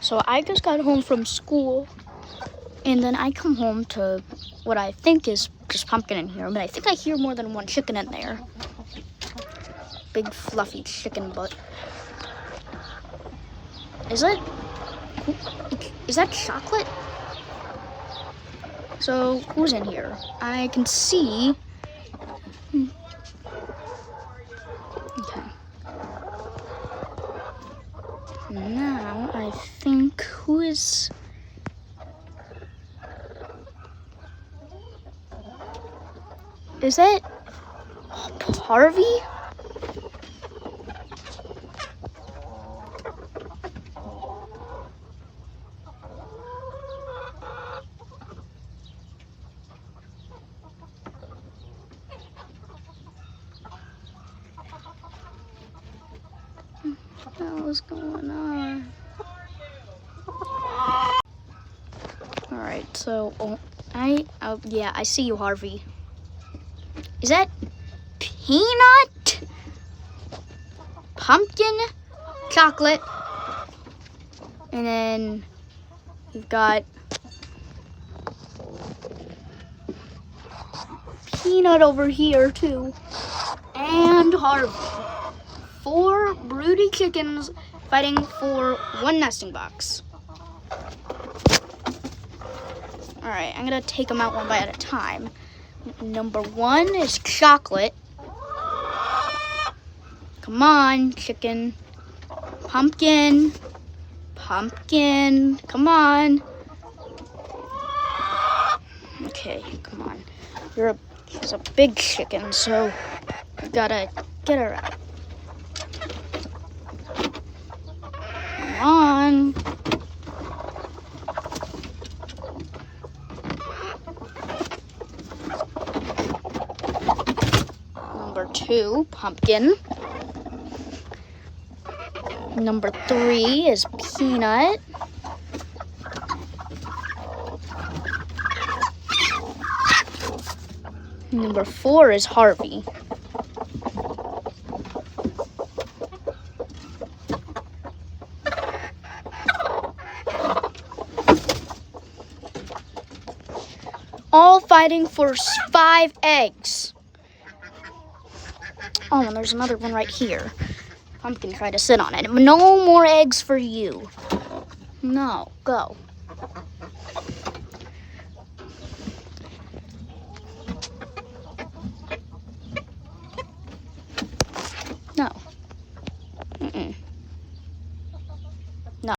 So I just got home from school, and then I come home to what I think is just pumpkin in here, but I think I hear more than one chicken in there. Big fluffy chicken butt. Is that chocolate? So who's in here? I can see. Okay. Now I think who is? Is that Harvey? What's going on? All right, so yeah, I see you, Harvey. Is that peanut, pumpkin, chocolate, and then we've got peanut over here too, and Harvey. 4 broody chickens fighting for 1 nesting box. All right, I'm gonna take them out one bite at a time. Number 1 is chocolate. Come on, chicken. Pumpkin. Pumpkin. Come on. Okay, come on. She's a big chicken, so we gotta get her out. Come on. Number 2, pumpkin. Number 3 is peanut. Number 4 is Harvey. All fighting for 5 eggs. Oh, and there's another one right here. Pumpkin tried to sit on it. No more eggs for you. No, go.